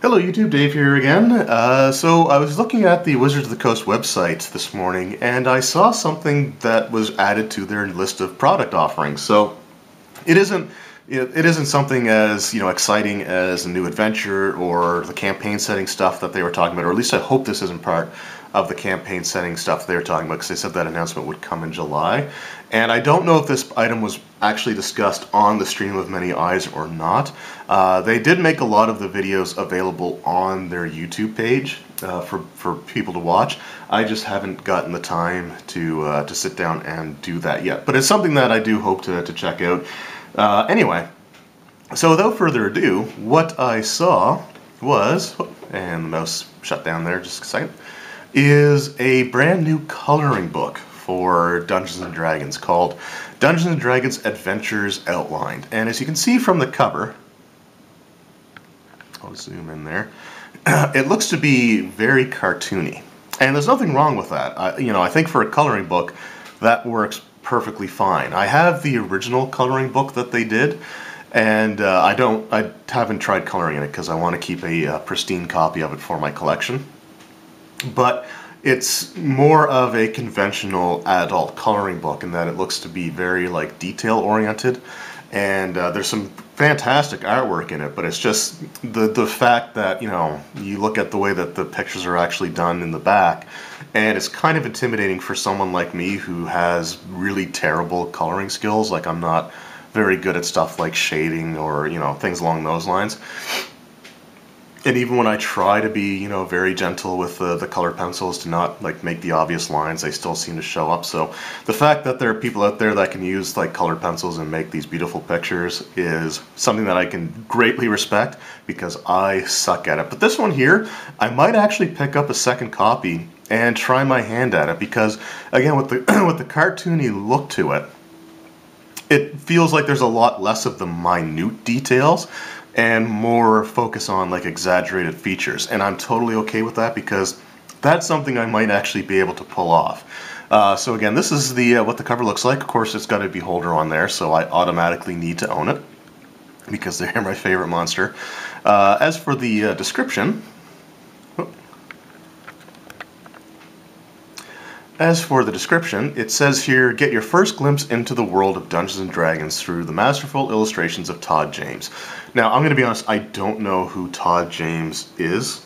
Hello YouTube, Dave here again. So I was looking at the Wizards of the Coast website this morning and I saw something that was added to their list of product offerings. So it isn't something as exciting as a new adventure or the campaign setting stuff that they were talking about, or at least I hope this isn't part of the campaign setting stuff they were talking about, because they said that announcement would come in July. And I don't know if this item was actually discussed on the Stream of Many Eyes or not. They did make a lot of the videos available on their YouTube page for people to watch. I just haven't gotten the time to sit down and do that yet. But it's something that I do hope to check out. Anyway, so without further ado, what I saw was, and the mouse shut down there just a second, is a brand new coloring book for Dungeons & Dragons called Dungeons & Dragons Adventures Outlined. And as you can see from the cover, I'll zoom in there, it looks to be very cartoony. And there's nothing wrong with that. I think for a coloring book, that works perfectly fine. I have the original coloring book that they did, and I haven't tried coloring in it because I want to keep a pristine copy of it for my collection. But it's more of a conventional adult coloring book in that it looks to be very detail oriented, and there's some fantastic artwork in it, but it's just the fact that you look at the way that the pictures are actually done in the back, and it's kind of intimidating for someone like me who has really terrible coloring skills. I'm not very good at stuff like shading or things along those lines. And even when I try to be, very gentle with the color pencils to not make the obvious lines, they still seem to show up. So the fact that there are people out there that can use colored pencils and make these beautiful pictures is something that I can greatly respect, because I suck at it. But this one here, I might actually pick up a second copy and try my hand at it, because again, with the with the cartoony look to it, it feels like there's a lot less of the minute details and more focus on exaggerated features, and I'm totally okay with that, because that's something I might actually be able to pull off. So again, this is the what the cover looks like. Of course, it's got a beholder on there, so I automatically need to own it because they're my favorite monster. As for the description, it says here, get your first glimpse into the world of Dungeons & Dragons through the masterful illustrations of Todd James. Now, I'm going to be honest, I don't know who Todd James is,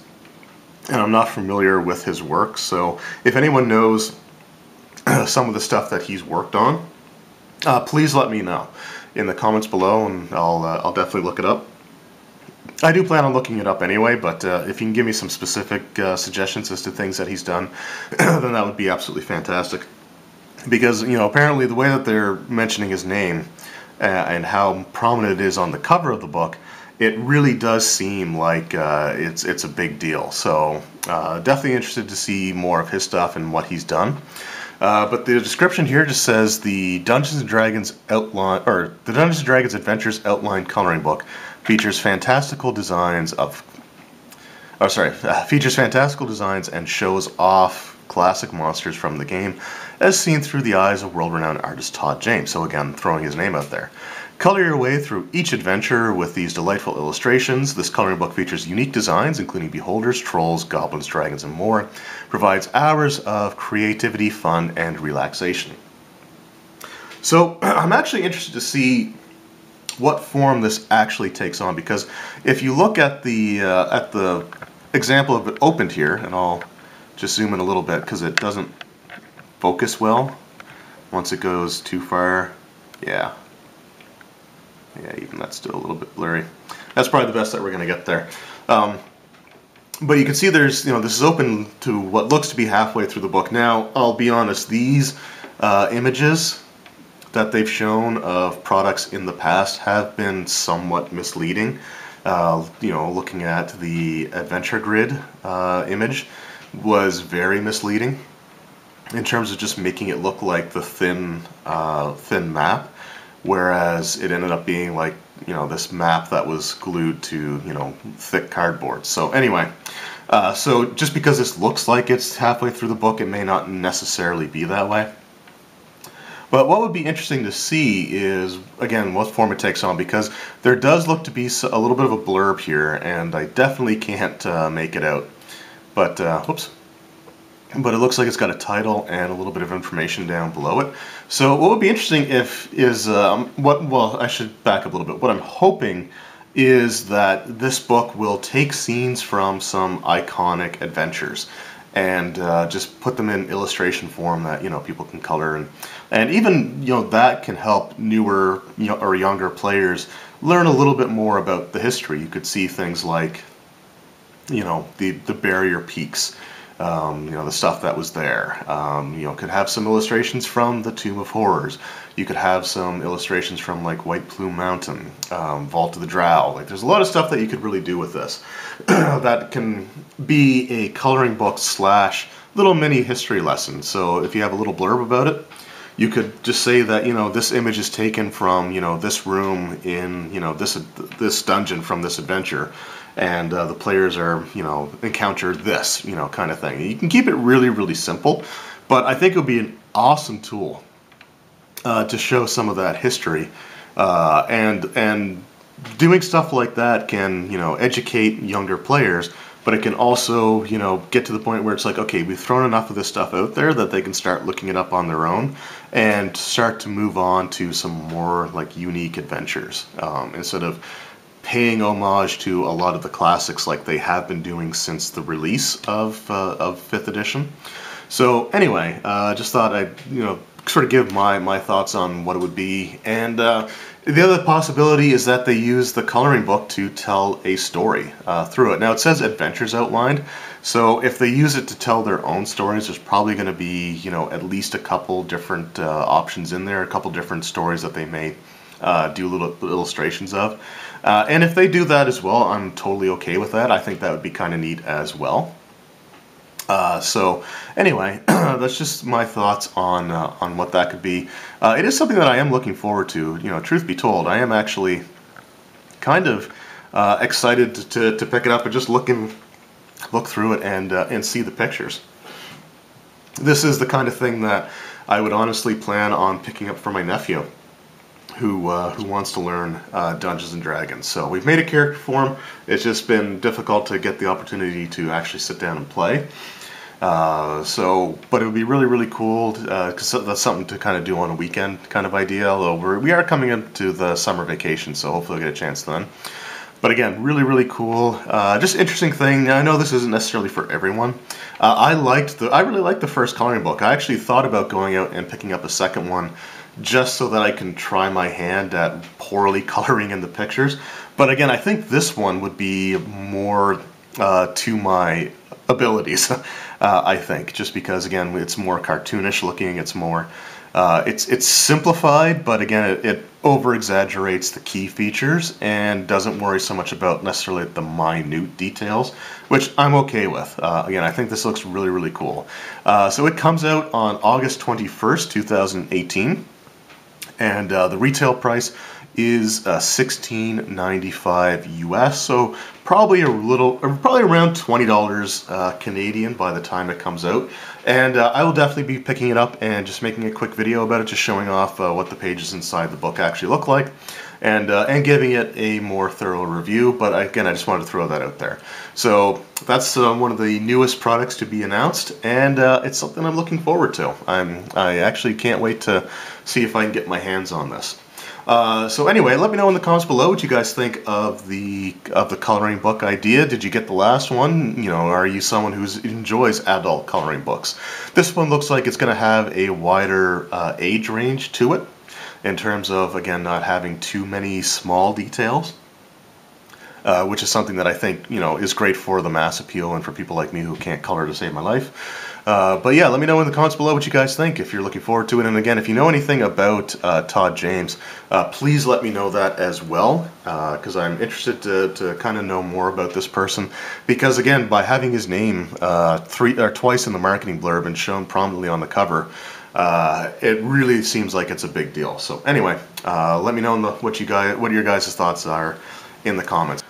and I'm not familiar with his work, so if anyone knows some of the stuff that he's worked on, please let me know in the comments below, and I'll definitely look it up. I do plan on looking it up anyway, but if you can give me some specific suggestions as to things that he's done, then that would be absolutely fantastic. Because, apparently the way that they're mentioning his name and how prominent it is on the cover of the book, it really does seem like it's a big deal. So definitely interested to see more of his stuff and what he's done. But the description here just says the Dungeons & Dragons outline, or the Dungeons & Dragons Adventures Outline coloring book features fantastical designs and shows off classic monsters from the game as seen through the eyes of world-renowned artist Todd James. So again, throwing his name out there. Color your way through each adventure with these delightful illustrations. This coloring book features unique designs, including beholders, trolls, goblins, dragons, and more. Provides hours of creativity, fun, and relaxation. So I'm actually interested to see what form this actually takes on, because if you look at the example of it opened here, and I'll just zoom in a little bit because it doesn't focus well once it goes too far. Yeah, even that's still a little bit blurry. That's probably the best that we're going to get there. But you can see there's, this is open to what looks to be halfway through the book. Now, I'll be honest, these images that they've shown of products in the past have been somewhat misleading. Looking at the adventure grid image was very misleading in terms of just making it look like the thin map, whereas it ended up being this map that was glued to thick cardboard. So anyway, so just because this looks like it's halfway through the book, it may not necessarily be that way. But what would be interesting to see is, again, what form it takes on, because there does look to be a little bit of a blurb here, and I definitely can't make it out. But, whoops. But it looks like it's got a title and a little bit of information down below it. So what would be interesting well, I should back up a little bit. What I'm hoping is that this book will take scenes from some iconic adventures and just put them in illustration form that, you know, people can color, and even, you know, that can help newer, you know, or younger players learn a little bit more about the history. You could see things like, you know, the barrier peaks, you know, the stuff that was there. You know, could have some illustrations from the Tomb of Horrors. You could have some illustrations from like White Plume Mountain, Vault of the Drow. Like, there's a lot of stuff that you could really do with this that can be a coloring book slash little mini history lesson. So if you have a little blurb about it, you could just say that, you know, this image is taken from, you know, this room in, you know, this dungeon from this adventure, and the players are, you know, encountered this, you know, kind of thing. You can keep it really, really simple, but I think it would be an awesome tool to show some of that history, and doing stuff like that can, you know, educate younger players. But it can also, you know, get to the point where it's like, okay, we've thrown enough of this stuff out there that they can start looking it up on their own and start to move on to some more like unique adventures, instead of paying homage to a lot of the classics like they have been doing since the release of 5th edition. So anyway, just thought I'd, you know, sort of give my thoughts on what it would be. And the other possibility is that they use the coloring book to tell a story through it. Now, it says adventures outlined, so if they use it to tell their own stories, there's probably going to be, you know, at least a couple different options in there, a couple different stories that they may do little illustrations of. And if they do that as well, I'm totally okay with that. I think that would be kind of neat as well. So anyway, that's just my thoughts on what that could be. It is something that I am looking forward to. You know, truth be told, I am actually kind of excited to pick it up and just look through it and see the pictures. This is the kind of thing that I would honestly plan on picking up for my nephew, who wants to learn Dungeons and Dragons. So we've made a character for him. It's just been difficult to get the opportunity to actually sit down and play. But it would be really, really cool, because that's something to kind of do on a weekend kind of idea, although we are coming into the summer vacation, so hopefully I'll get a chance then. But again, really, really cool. Just interesting thing. I know this isn't necessarily for everyone. I really liked the first coloring book. I actually thought about going out and picking up a second one just so that I can try my hand at poorly coloring in the pictures. But again, I think this one would be more to my abilities, I think, just because, again, it's more cartoonish looking, it's more, it's simplified, but again, it over-exaggerates the key features and doesn't worry so much about necessarily the minute details, which I'm okay with. Again, I think this looks really, really cool. So it comes out on August 21st, 2018, and the retail price is $16.95 US, so probably around $20 Canadian by the time it comes out. And I will definitely be picking it up and just making a quick video about it, just showing off what the pages inside the book actually look like, and giving it a more thorough review. But again, I just wanted to throw that out there. So that's one of the newest products to be announced, and it's something I'm looking forward to. I actually can't wait to see if I can get my hands on this. So anyway, let me know in the comments below what you guys think of the coloring book idea. Did you get the last one? You know, are you someone who enjoys adult coloring books? This one looks like it's going to have a wider age range to it, in terms of, again, not having too many small details, which is something that I think, you know, is great for the mass appeal and for people like me who can't color to save my life. But yeah, let me know in the comments below what you guys think, if you're looking forward to it. And again, if you know anything about Todd James, please let me know that as well, because I'm interested to kind of know more about this person. Because again, by having his name twice in the marketing blurb and shown prominently on the cover, it really seems like it's a big deal. So anyway, let me know what your guys' thoughts are in the comments.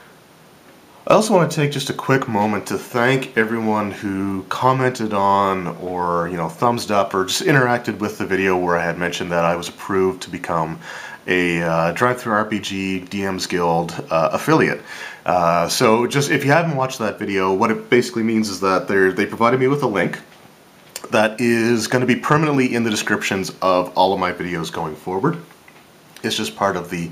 I also want to take just a quick moment to thank everyone who commented on or, thumbs up or just interacted with the video where I had mentioned that I was approved to become a DriveThruRPG DMs Guild affiliate. So just if you haven't watched that video, what it basically means is that they provided me with a link that is going to be permanently in the descriptions of all of my videos going forward. It's just part of the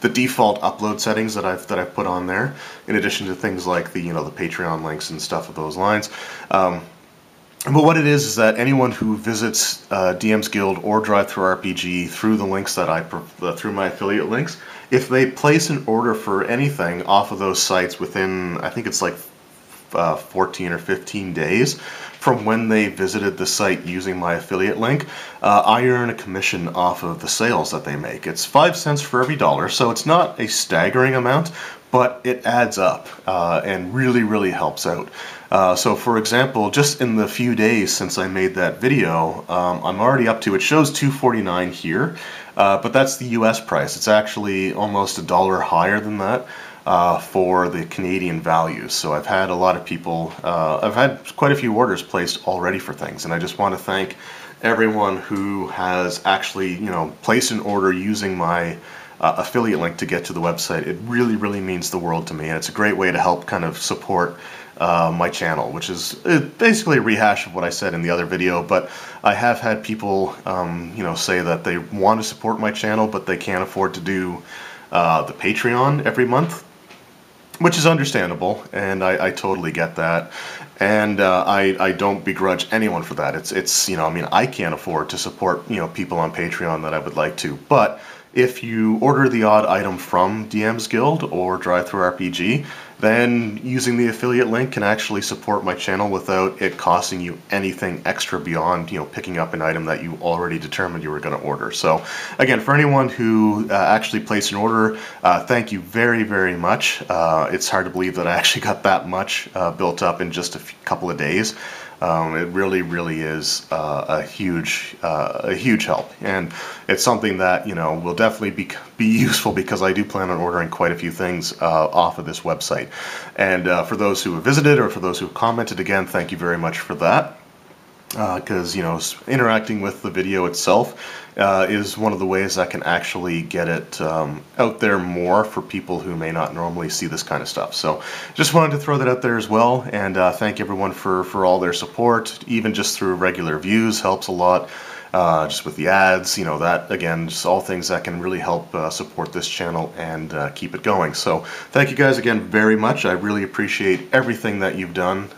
default upload settings that I've put on there, in addition to things like the the Patreon links and stuff of those lines. But what it is that anyone who visits DMs Guild or DriveThruRPG through the links that through my affiliate links, if they place an order for anything off of those sites within, I think it's like 14 or 15 days from when they visited the site using my affiliate link, I earn a commission off of the sales that they make. It's 5 cents for every dollar, so it's not a staggering amount, but it adds up and really helps out. So for example, just in the few days since I made that video, I'm already up to, it shows $2.49 here, but that's the US price. It's actually almost $1 higher than that. For the Canadian values. So I've had a lot of people, I've had quite a few orders placed already for things, and I just want to thank everyone who has actually, placed an order using my affiliate link to get to the website. It really means the world to me, and it's a great way to help kind of support my channel, which is basically a rehash of what I said in the other video, but I have had people, say that they want to support my channel, but they can't afford to do the Patreon every month, which is understandable, and I totally get that, and I don't begrudge anyone for that. It's I can't afford to support people on Patreon that I would like to, but if you order the odd item from DMs Guild or DriveThruRPG, then using the affiliate link can actually support my channel without it costing you anything extra beyond picking up an item that you already determined you were going to order. So again, for anyone who actually placed an order, thank you very much. It's hard to believe that I actually got that much built up in just a couple of days. It really is a huge help, and it's something that will definitely be useful, because I do plan on ordering quite a few things off of this website. And for those who have visited or for those who have commented, again, thank you very much for that. Because interacting with the video itself is one of the ways I can actually get it out there more for people who may not normally see this kind of stuff. So just wanted to throw that out there as well, and thank everyone for all their support. Even just through regular views helps a lot. Just with the ads, that again, just all things that can really help support this channel and keep it going. So thank you guys again very much. I really appreciate everything that you've done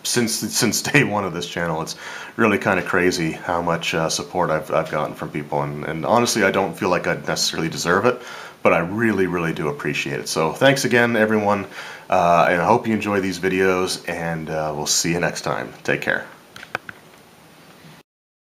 since day one of this channel. It's really kind of crazy how much support I've gotten from people, and honestly I don't feel like I necessarily deserve it, but I really do appreciate it. So thanks again everyone, and I hope you enjoy these videos, and we'll see you next time. Take care.